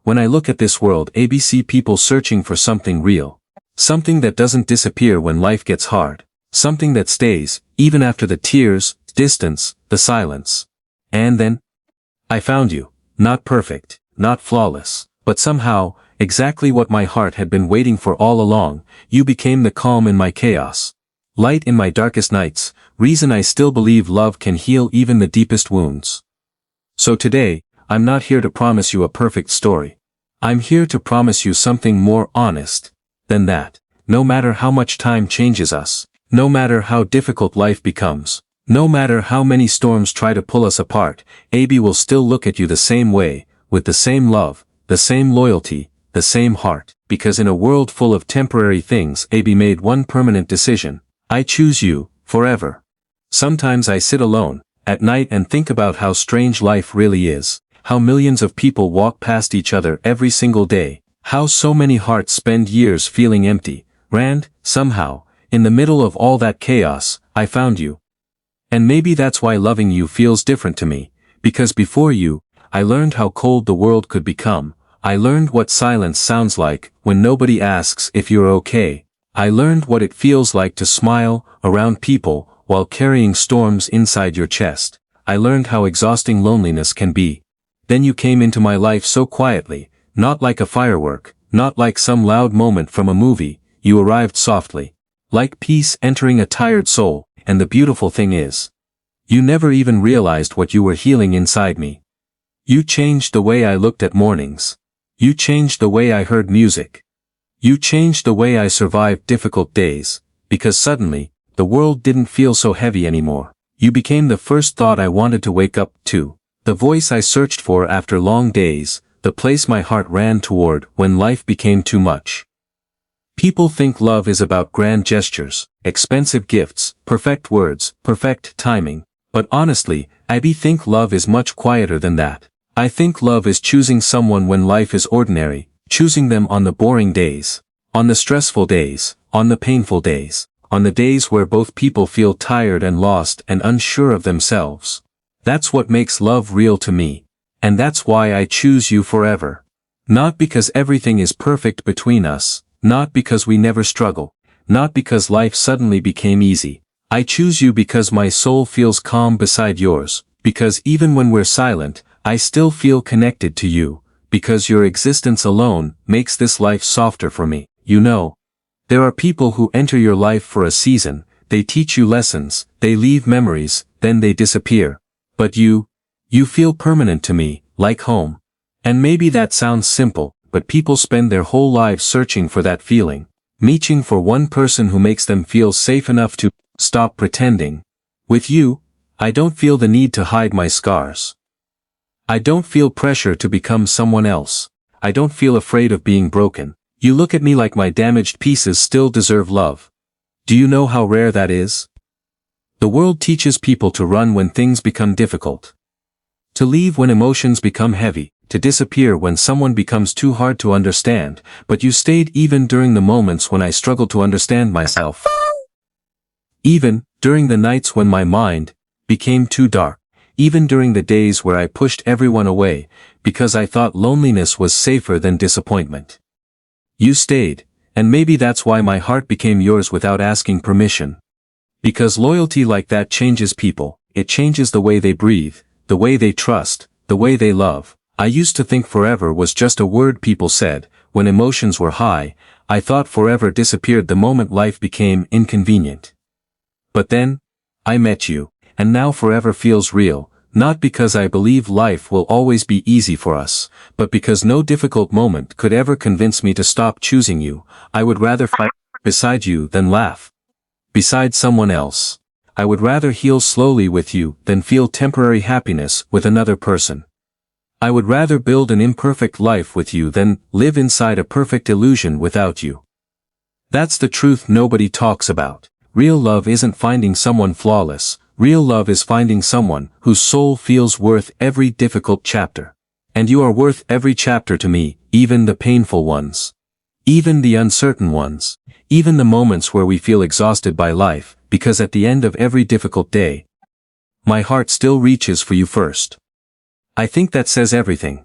when I look at this world, ABC people searching for something real. Something that doesn't disappear when life gets hard. Something that stays, even after the tears, distance, the silence. And then? I found you. Not perfect, not flawless, but somehow, exactly what my heart had been waiting for all along. You became the calm in my chaos. Light in my darkest nights, reason I still believe love can heal even the deepest wounds. So today, I'm not here to promise you a perfect story. I'm here to promise you something more honest than that. No matter how much time changes us, no matter how difficult life becomes, no matter how many storms try to pull us apart, AB will still look at you the same way, with the same love, the same loyalty, the same heart. Because in a world full of temporary things, AB made one permanent decision. I choose you, forever. Sometimes I sit alone, at night and think about how strange life really is, how millions of people walk past each other every single day, how so many hearts spend years feeling empty, and, somehow, in the middle of all that chaos, I found you. And maybe that's why loving you feels different to me, because before you, I learned how cold the world could become. I learned what silence sounds like when nobody asks if you're okay. I learned what it feels like to smile around people while carrying storms inside your chest. I learned how exhausting loneliness can be. Then you came into my life so quietly, not like a firework, not like some loud moment from a movie. You arrived softly, like peace entering a tired soul, and the beautiful thing is, you never even realized what you were healing inside me. You changed the way I looked at mornings. You changed the way I heard music. You changed the way I survived difficult days, because suddenly, the world didn't feel so heavy anymore. You became the first thought I wanted to wake up to, the voice I searched for after long days, the place my heart ran toward when life became too much. People think love is about grand gestures, expensive gifts, perfect words, perfect timing, but honestly, I think love is much quieter than that. I think love is choosing someone when life is ordinary, choosing them on the boring days, on the stressful days, on the painful days, on the days where both people feel tired and lost and unsure of themselves. That's what makes love real to me, and that's why I choose you forever. Not because everything is perfect between us, not because we never struggle, not because life suddenly became easy. I choose you because my soul feels calm beside yours, because even when we're silent, I still feel connected to you, because your existence alone makes this life softer for me. You know, there are people who enter your life for a season, they teach you lessons, they leave memories, then they disappear. But you feel permanent to me, like home. And maybe that sounds simple, but people spend their whole lives searching for that feeling, reaching for one person who makes them feel safe enough to stop pretending. With you, I don't feel the need to hide my scars. I don't feel pressure to become someone else. I don't feel afraid of being broken. You look at me like my damaged pieces still deserve love. Do you know how rare that is? The world teaches people to run when things become difficult, to leave when emotions become heavy, to disappear when someone becomes too hard to understand, but you stayed even during the moments when I struggled to understand myself. Even during the nights when my mind became too dark, even during the days where I pushed everyone away, because I thought loneliness was safer than disappointment. You stayed, and maybe that's why my heart became yours without asking permission. Because loyalty like that changes people, it changes the way they breathe, the way they trust, the way they love. I used to think forever was just a word people said. When emotions were high, I thought forever disappeared the moment life became inconvenient. But then, I met you, and now forever feels real, not because I believe life will always be easy for us, but because no difficult moment could ever convince me to stop choosing you. I would rather fight beside you than laugh beside someone else. I would rather heal slowly with you than feel temporary happiness with another person. I would rather build an imperfect life with you than live inside a perfect illusion without you. That's the truth nobody talks about. Real love isn't finding someone flawless. Real love is finding someone whose soul feels worth every difficult chapter. And you are worth every chapter to me, even the painful ones. Even the uncertain ones. Even the moments where we feel exhausted by life, because at the end of every difficult day, my heart still reaches for you first. I think that says everything.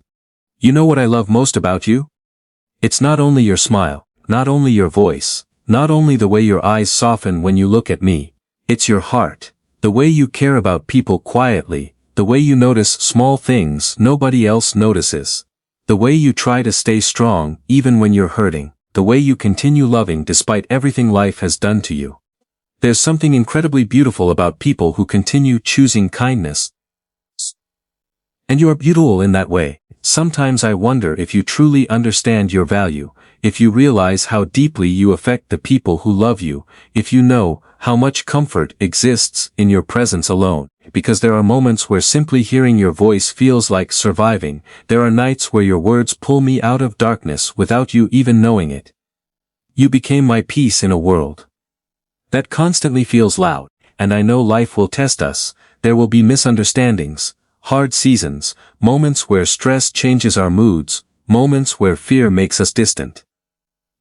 You know what I love most about you? It's not only your smile, not only your voice, not only the way your eyes soften when you look at me. It's your heart, the way you care about people quietly, the way you notice small things nobody else notices. The way you try to stay strong even when you're hurting, the way you continue loving despite everything life has done to you. There's something incredibly beautiful about people who continue choosing kindness. And you are beautiful in that way. Sometimes I wonder if you truly understand your value, if you realize how deeply you affect the people who love you, if you know how much comfort exists in your presence alone. Because there are moments where simply hearing your voice feels like surviving. There are nights where your words pull me out of darkness without you even knowing it. You became my peace in a world that constantly feels loud, and I know life will test us. There will be misunderstandings, hard seasons, moments where stress changes our moods, moments where fear makes us distant.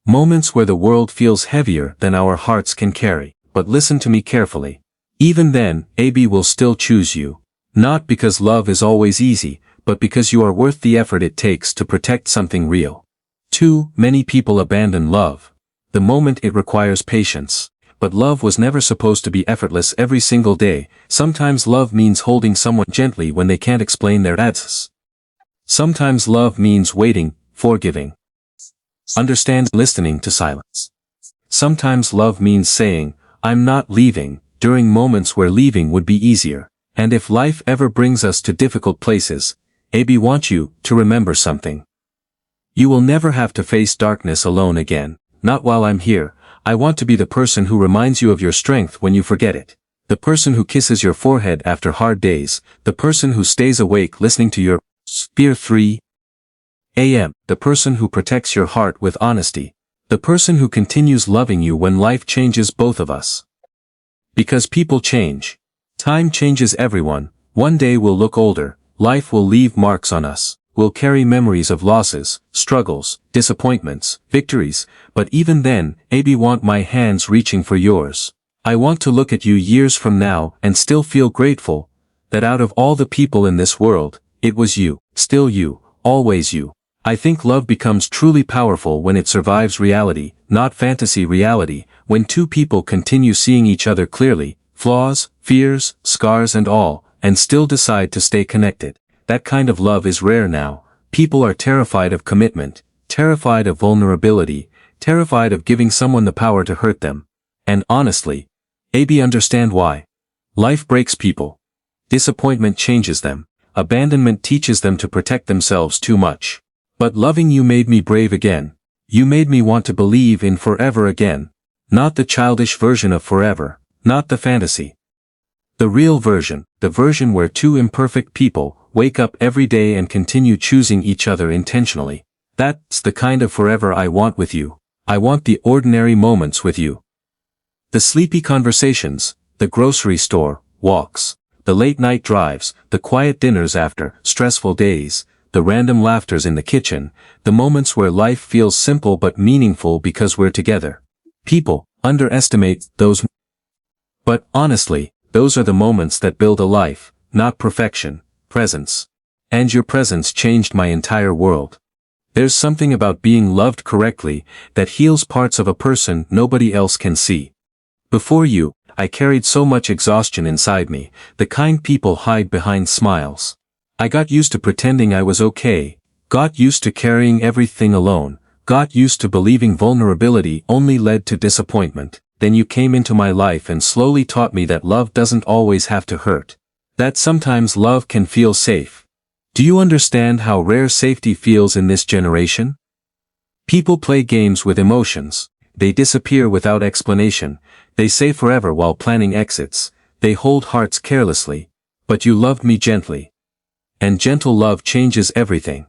Moments where the world feels heavier than our hearts can carry. But listen to me carefully. Even then, AB will still choose you. Not because love is always easy, but because you are worth the effort it takes to protect something real. Too many people abandon love the moment it requires patience. But love was never supposed to be effortless every single day. Sometimes love means holding someone gently when they can't explain their absence. Sometimes love means waiting, forgiving, understand, listening to silence. Sometimes love means saying, I'm not leaving, during moments where leaving would be easier. And if life ever brings us to difficult places, AB wants you to remember something. You will never have to face darkness alone again. Not while I'm here. I want to be the person who reminds you of your strength when you forget it. The person who kisses your forehead after hard days. The person who stays awake listening to your spear 3 a.m. The person who protects your heart with honesty. The person who continues loving you when life changes both of us. Because people change. Time changes everyone. One day we'll look older. Life will leave marks on us. We'll carry memories of losses, struggles, disappointments, victories, but even then, AB want my hands reaching for yours. I want to look at you years from now and still feel grateful that out of all the people in this world, it was you, still you, always you. I think love becomes truly powerful when it survives reality, not fantasy reality, when two people continue seeing each other clearly, flaws, fears, scars and all, and still decide to stay connected. That kind of love is rare now. People are terrified of commitment, terrified of vulnerability, terrified of giving someone the power to hurt them. And honestly, AB understand why. Life breaks people. Disappointment changes them. Abandonment teaches them to protect themselves too much. But loving you made me brave again. You made me want to believe in forever again. Not the childish version of forever, not the fantasy. The real version, the version where two imperfect people wake up every day and continue choosing each other intentionally. That's the kind of forever I want with you. I want the ordinary moments with you. The sleepy conversations, the grocery store walks, the late night drives, the quiet dinners after stressful days, the random laughters in the kitchen, the moments where life feels simple but meaningful because we're together. People underestimate those. But honestly, those are the moments that build a life, not perfection. Presence. And your presence changed my entire world. There's something about being loved correctly that heals parts of a person nobody else can see. Before you, I carried so much exhaustion inside me, the kind people hide behind smiles. I got used to pretending I was okay, got used to carrying everything alone, got used to believing vulnerability only led to disappointment. Then you came into my life and slowly taught me that love doesn't always have to hurt. That sometimes love can feel safe. Do you understand how rare safety feels in this generation? People play games with emotions. They disappear without explanation. They say forever while planning exits. They hold hearts carelessly. But you loved me gently. And gentle love changes everything.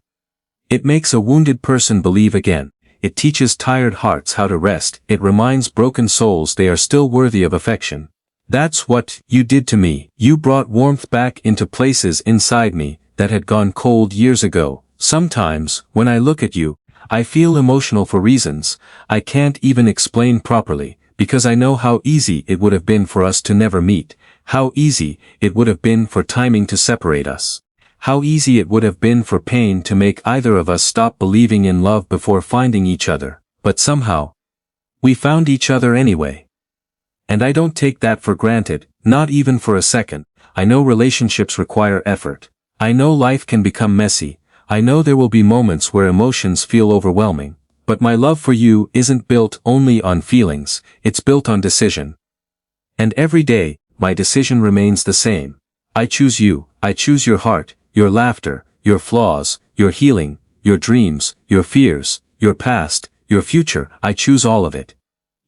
It makes a wounded person believe again. It teaches tired hearts how to rest. It reminds broken souls they are still worthy of affection. That's what you did to me. You brought warmth back into places inside me that had gone cold years ago. Sometimes, when I look at you, I feel emotional for reasons I can't even explain properly, because I know how easy it would have been for us to never meet, how easy it would have been for timing to separate us, how easy it would have been for pain to make either of us stop believing in love before finding each other, but somehow, we found each other anyway. And I don't take that for granted, not even for a second. I know relationships require effort. I know life can become messy. I know there will be moments where emotions feel overwhelming. But my love for you isn't built only on feelings, it's built on decision. And every day, my decision remains the same. I choose you, I choose your heart, your laughter, your flaws, your healing, your dreams, your fears, your past, your future. I choose all of it.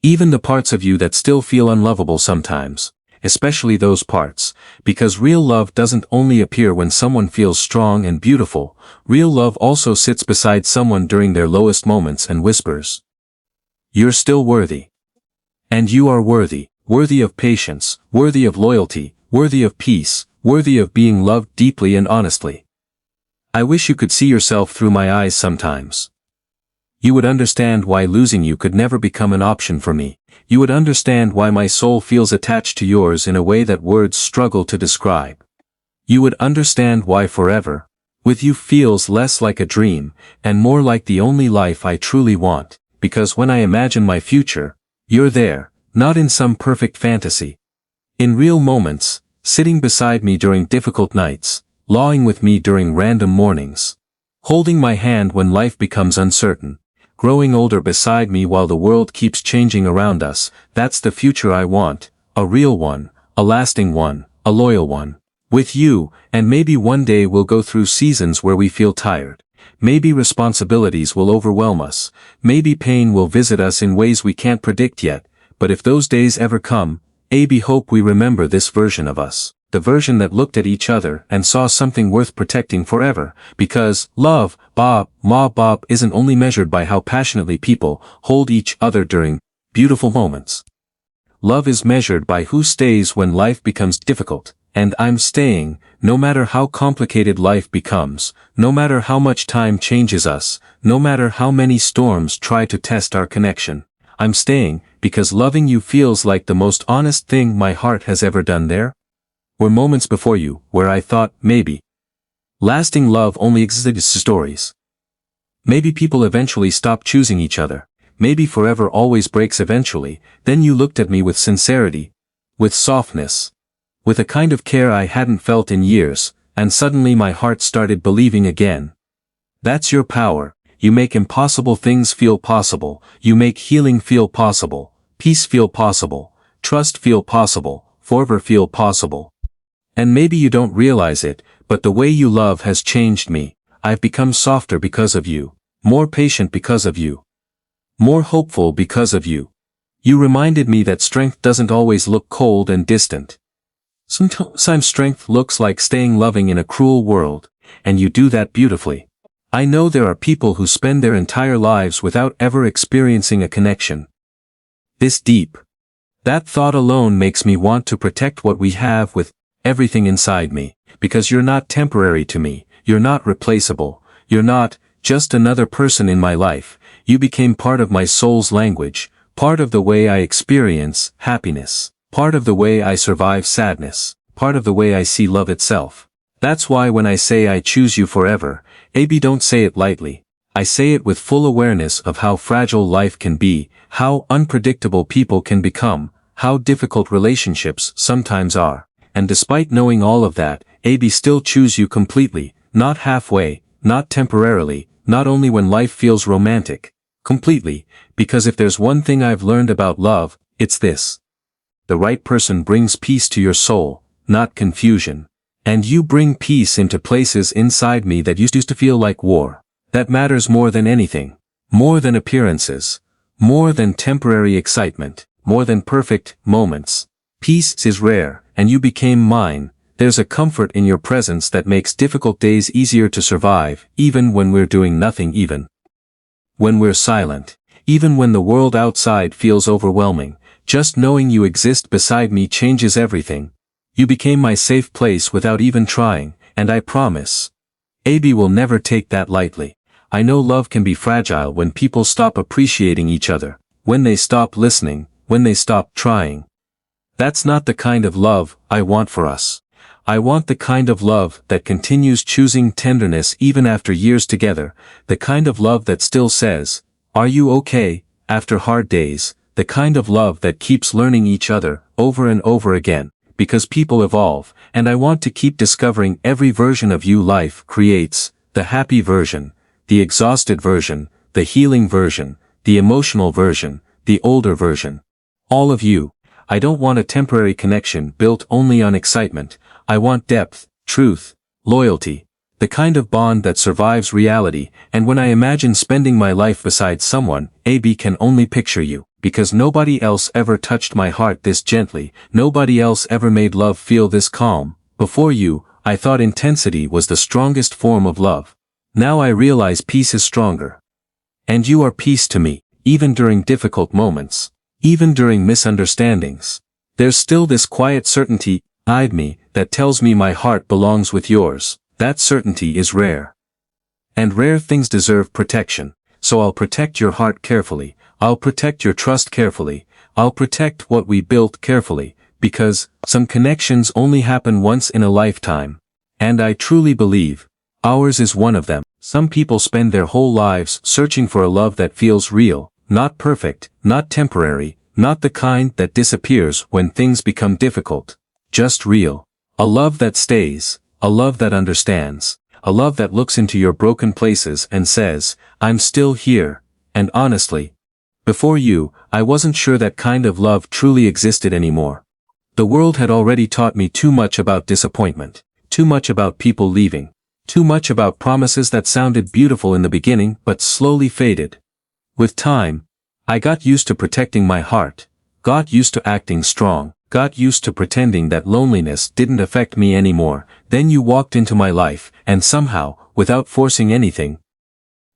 Even the parts of you that still feel unlovable sometimes, especially those parts, because real love doesn't only appear when someone feels strong and beautiful, real love also sits beside someone during their lowest moments and whispers, "You're still worthy. And you are worthy, worthy of patience, worthy of loyalty, worthy of peace, worthy of being loved deeply and honestly." I wish you could see yourself through my eyes sometimes. You would understand why losing you could never become an option for me. You would understand why my soul feels attached to yours in a way that words struggle to describe. You would understand why forever, with you, feels less like a dream, and more like the only life I truly want, because when I imagine my future, you're there, not in some perfect fantasy. In real moments, sitting beside me during difficult nights, lawing with me during random mornings, holding my hand when life becomes uncertain, growing older beside me while the world keeps changing around us. That's the future I want, a real one, a lasting one, a loyal one. With you, and maybe one day we'll go through seasons where we feel tired. Maybe responsibilities will overwhelm us. Maybe pain will visit us in ways we can't predict yet. But if those days ever come, I hope we remember this version of us. The version that looked at each other and saw something worth protecting forever. Because love, Bob, isn't only measured by how passionately people hold each other during beautiful moments. Love is measured by who stays when life becomes difficult. And I'm staying, no matter how complicated life becomes, no matter how much time changes us, no matter how many storms try to test our connection. I'm staying, because loving you feels like the most honest thing my heart has ever done. There were moments before you, where I thought, maybe lasting love only existed as stories. Maybe people eventually stop choosing each other. Maybe forever always breaks eventually. Then you looked at me with sincerity, with softness, with a kind of care I hadn't felt in years, and suddenly my heart started believing again. That's your power. You make impossible things feel possible. You make healing feel possible, peace feel possible, trust feel possible, forever feel possible. And maybe you don't realize it, but the way you love has changed me. I've become softer because of you, more patient because of you, more hopeful because of you. You reminded me that strength doesn't always look cold and distant. Sometimes strength looks like staying loving in a cruel world, and you do that beautifully. I know there are people who spend their entire lives without ever experiencing a connection this deep. That thought alone makes me want to protect what we have with everything inside me, because you're not temporary to me, you're not replaceable, you're not just another person in my life. You became part of my soul's language, part of the way I experience happiness, part of the way I survive sadness, part of the way I see love itself. That's why when I say I choose you forever, I don't say it lightly. I say it with full awareness of how fragile life can be, how unpredictable people can become, how difficult relationships sometimes are. And despite knowing all of that, I still choose you completely, not halfway, not temporarily, not only when life feels romantic. Completely, because if there's one thing I've learned about love, it's this. The right person brings peace to your soul, not confusion. And you bring peace into places inside me that used to feel like war. That matters more than anything. More than appearances. More than temporary excitement. More than perfect moments. Peace is rare, and you became mine. There's a comfort in your presence that makes difficult days easier to survive, even when we're doing nothing, even when we're silent, even when the world outside feels overwhelming. Just knowing you exist beside me changes everything. You became my safe place without even trying, and I promise, I will never take that lightly. I know love can be fragile when people stop appreciating each other, when they stop listening, when they stop trying. That's not the kind of love I want for us. I want the kind of love that continues choosing tenderness even after years together, the kind of love that still says, "Are you okay?" after hard days, the kind of love that keeps learning each other over and over again, because people evolve, and I want to keep discovering every version of you life creates, the happy version, the exhausted version, the healing version, the emotional version, the older version. All of you. I don't want a temporary connection built only on excitement. I want depth, truth, loyalty, the kind of bond that survives reality, and when I imagine spending my life beside someone, AB can only picture you, because nobody else ever touched my heart this gently, nobody else ever made love feel this calm. Before you, I thought intensity was the strongest form of love. Now I realize peace is stronger. And you are peace to me, even during difficult moments. Even during misunderstandings. There's still this quiet certainty inside me that tells me my heart belongs with yours. That certainty is rare. And rare things deserve protection, so I'll protect your heart carefully, I'll protect your trust carefully, I'll protect what we built carefully, because some connections only happen once in a lifetime. And I truly believe ours is one of them. Some people spend their whole lives searching for a love that feels real. Not perfect, not temporary, not the kind that disappears when things become difficult. Just real. A love that stays, a love that understands, a love that looks into your broken places and says, "I'm still here." And honestly, before you, I wasn't sure that kind of love truly existed anymore. The world had already taught me too much about disappointment, too much about people leaving, too much about promises that sounded beautiful in the beginning but slowly faded. With time, I got used to protecting my heart, got used to acting strong, got used to pretending that loneliness didn't affect me anymore. Then you walked into my life, and somehow, without forcing anything,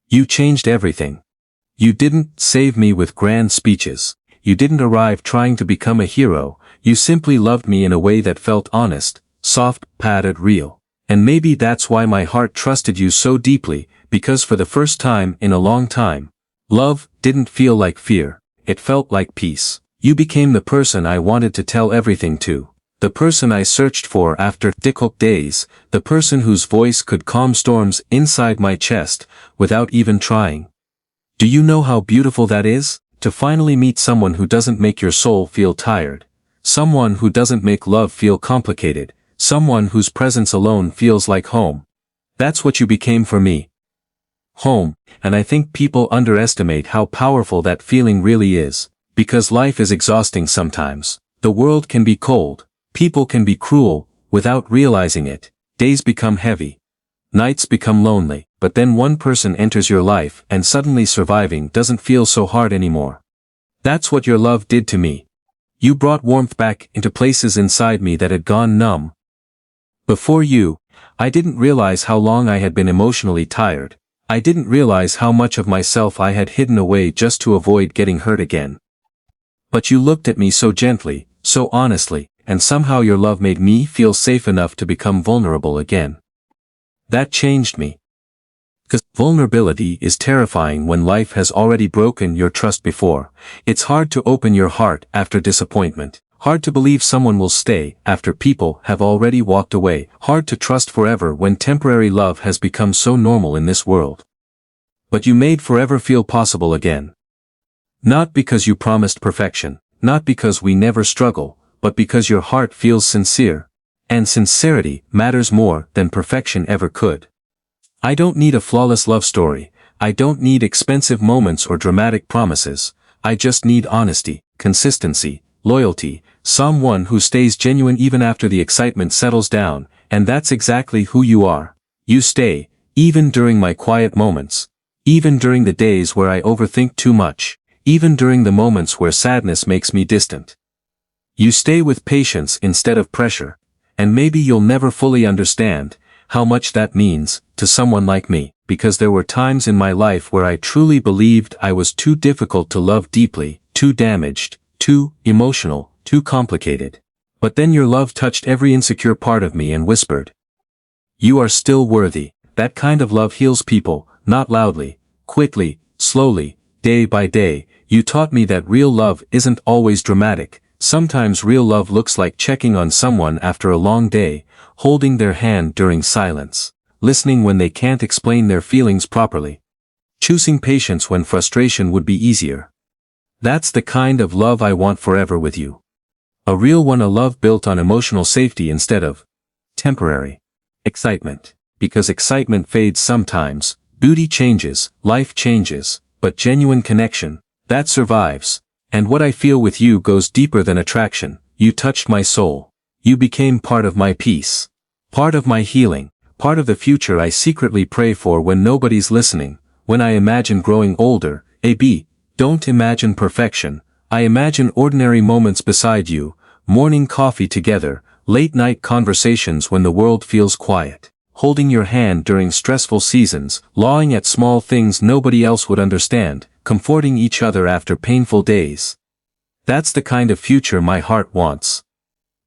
you changed everything. You didn't save me with grand speeches, you didn't arrive trying to become a hero, you simply loved me in a way that felt honest, soft, padded, real. And maybe that's why my heart trusted you so deeply, because for the first time in a long time, love didn't feel like fear, it felt like peace. You became the person I wanted to tell everything to, the person I searched for after difficult days, the person whose voice could calm storms inside my chest, without even trying. Do you know how beautiful that is? To finally meet someone who doesn't make your soul feel tired, someone who doesn't make love feel complicated, someone whose presence alone feels like home. That's what you became for me. Home, and I think people underestimate how powerful that feeling really is, because life is exhausting sometimes. The world can be cold, people can be cruel, without realizing it. Days become heavy. Nights become lonely, but then one person enters your life and suddenly surviving doesn't feel so hard anymore. That's what your love did to me. You brought warmth back into places inside me that had gone numb. Before you, I didn't realize how long I had been emotionally tired. I didn't realize how much of myself I had hidden away just to avoid getting hurt again. But you looked at me so gently, so honestly, and somehow your love made me feel safe enough to become vulnerable again. That changed me. 'Cause vulnerability is terrifying when life has already broken your trust before. It's hard to open your heart after disappointment. Hard to believe someone will stay after people have already walked away. Hard to trust forever when temporary love has become so normal in this world. But you made forever feel possible again. Not because you promised perfection, not because we never struggle, but because your heart feels sincere. And sincerity matters more than perfection ever could. I don't need a flawless love story. I don't need expensive moments or dramatic promises. I just need honesty, consistency, loyalty, someone who stays genuine even after the excitement settles down, and that's exactly who you are. You stay, even during my quiet moments, even during the days where I overthink too much, even during the moments where sadness makes me distant. You stay with patience instead of pressure, and maybe you'll never fully understand how much that means to someone like me, because there were times in my life where I truly believed I was too difficult to love deeply, too damaged, too emotional, too complicated. But then your love touched every insecure part of me and whispered, "You are still worthy." That kind of love heals people, not loudly, quickly, slowly, day by day. You taught me that real love isn't always dramatic. Sometimes real love looks like checking on someone after a long day, holding their hand during silence, listening when they can't explain their feelings properly, choosing patience when frustration would be easier. That's the kind of love I want forever with you. A real one, a love built on emotional safety instead of temporary excitement. Because excitement fades sometimes, beauty changes, life changes, but genuine connection, that survives. And what I feel with you goes deeper than attraction. You touched my soul. You became part of my peace. Part of my healing. Part of the future I secretly pray for when nobody's listening. When I imagine growing older, AB, don't imagine perfection. I imagine ordinary moments beside you, morning coffee together, late night conversations when the world feels quiet, holding your hand during stressful seasons, lawing at small things nobody else would understand, comforting each other after painful days. That's the kind of future my heart wants.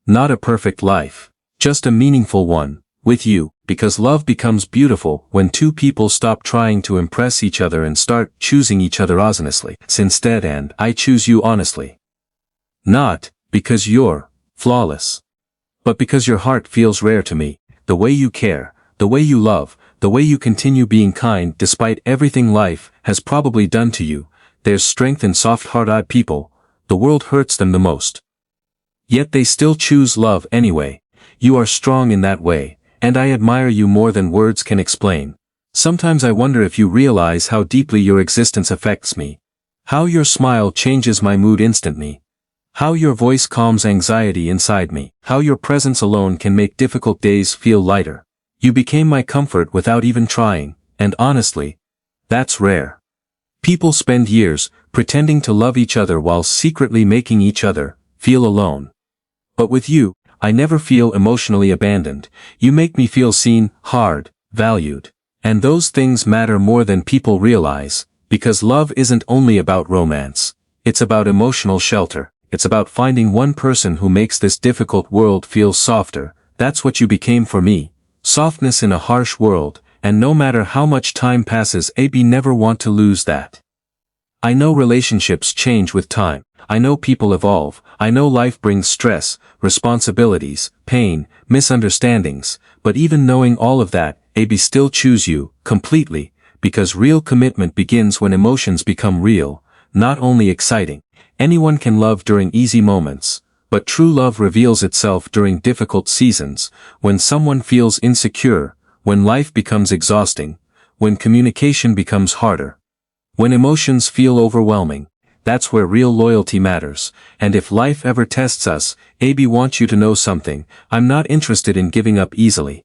Not a perfect life, just a meaningful one, with you, because love becomes beautiful when two people stop trying to impress each other and start choosing each other honestly. Instead, and I choose you honestly. Not because you're flawless, but because your heart feels rare to me, the way you care, the way you love, the way you continue being kind despite everything life has probably done to you. There's strength in soft-hearted people. The world hurts them the most. Yet they still choose love anyway. You are strong in that way, and I admire you more than words can explain. Sometimes I wonder if you realize how deeply your existence affects me. How your smile changes my mood instantly. How your voice calms anxiety inside me. How your presence alone can make difficult days feel lighter. You became my comfort without even trying, and honestly, that's rare. People spend years pretending to love each other while secretly making each other feel alone. But with you, I never feel emotionally abandoned. You make me feel seen, heard, valued. And those things matter more than people realize, because love isn't only about romance. It's about emotional shelter. It's about finding one person who makes this difficult world feel softer. That's what you became for me. Softness in a harsh world, and no matter how much time passes, AB never want to lose that. I know relationships change with time. I know people evolve. I know life brings stress, responsibilities, pain, misunderstandings, but even knowing all of that, AB still choose you, completely, because real commitment begins when emotions become real, not only exciting. Anyone can love during easy moments, but true love reveals itself during difficult seasons, when someone feels insecure, when life becomes exhausting, when communication becomes harder, when emotions feel overwhelming. That's where real loyalty matters, and if life ever tests us, AB wants you to know something. I'm not interested in giving up easily.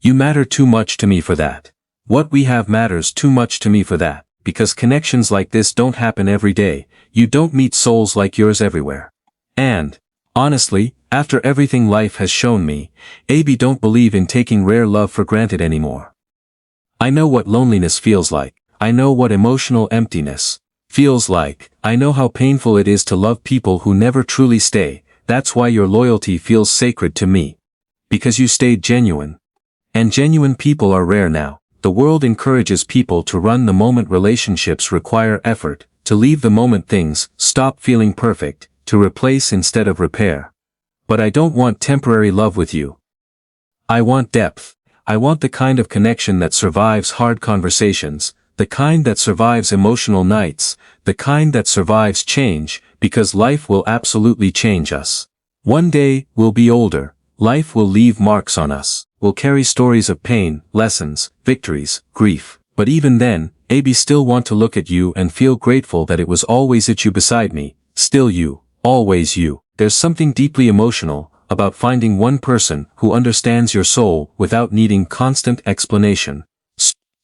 You matter too much to me for that. What we have matters too much to me for that, because connections like this don't happen every day. You don't meet souls like yours everywhere. And, honestly, after everything life has shown me, AB don't believe in taking rare love for granted anymore. I know what loneliness feels like. I know what emotional emptiness feels like. I know how painful it is to love people who never truly stay. That's why your loyalty feels sacred to me. Because you stayed genuine. And genuine people are rare now. The world encourages people to run the moment relationships require effort, to leave the moment things stop feeling perfect, to replace instead of repair. But I don't want temporary love with you. I want depth. I want the kind of connection that survives hard conversations, the kind that survives emotional nights, the kind that survives change, because life will absolutely change us. One day, we'll be older. Life will leave marks on us. We'll carry stories of pain, lessons, victories, grief. But even then, AB still want to look at you and feel grateful that it was always you beside me, still you, always you. There's something deeply emotional about finding one person who understands your soul without needing constant explanation.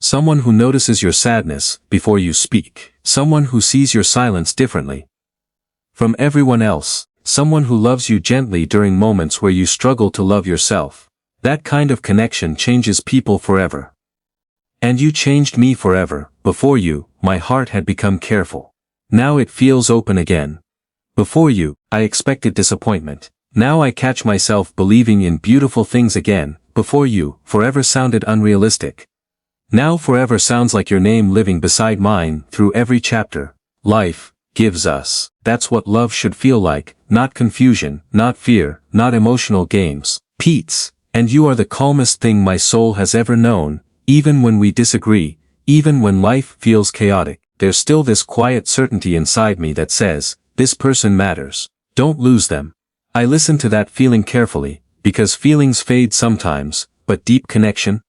Someone who notices your sadness before you speak. Someone who sees your silence differently from everyone else. Someone who loves you gently during moments where you struggle to love yourself. That kind of connection changes people forever. And you changed me forever. Before you, my heart had become careful. Now it feels open again. Before you, I expected disappointment. Now I catch myself believing in beautiful things again. Before you, forever sounded unrealistic. Now forever sounds like your name living beside mine through every chapter. Life, gives us. That's what love should feel like, not confusion, not fear, not emotional games. Peace. And you are the calmest thing my soul has ever known, even when we disagree, even when life feels chaotic. There's still this quiet certainty inside me that says, this person matters. Don't lose them. I listen to that feeling carefully, because feelings fade sometimes, but deep connection?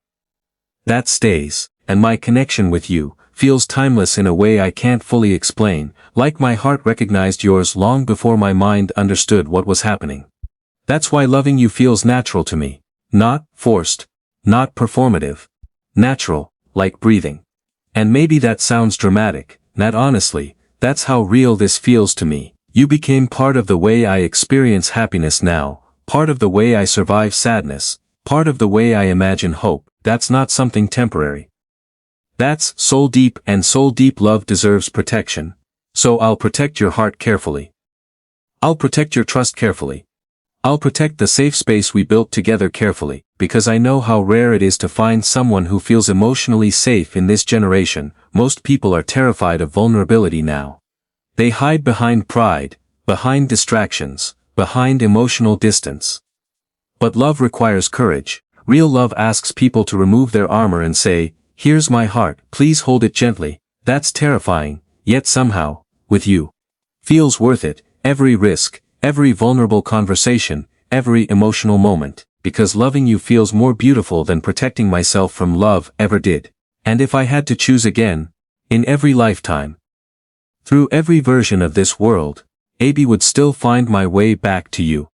That stays, and my connection with you feels timeless in a way I can't fully explain, like my heart recognized yours long before my mind understood what was happening. That's why loving you feels natural to me. Not forced, not performative. Natural, like breathing. And maybe that sounds dramatic, not honestly, that's how real this feels to me. You became part of the way I experience happiness now, part of the way I survive sadness, part of the way I imagine hope. That's not something temporary. That's soul deep, and soul deep love deserves protection. So I'll protect your heart carefully. I'll protect your trust carefully. I'll protect the safe space we built together carefully, because I know how rare it is to find someone who feels emotionally safe in this generation. Most people are terrified of vulnerability now. They hide behind pride, behind distractions, behind emotional distance. But love requires courage. Real love asks people to remove their armor and say, here's my heart, please hold it gently. That's terrifying, yet somehow, with you, feels worth it. Every risk, every vulnerable conversation, every emotional moment, because loving you feels more beautiful than protecting myself from love ever did. And if I had to choose again, in every lifetime, through every version of this world, AB would still find my way back to you.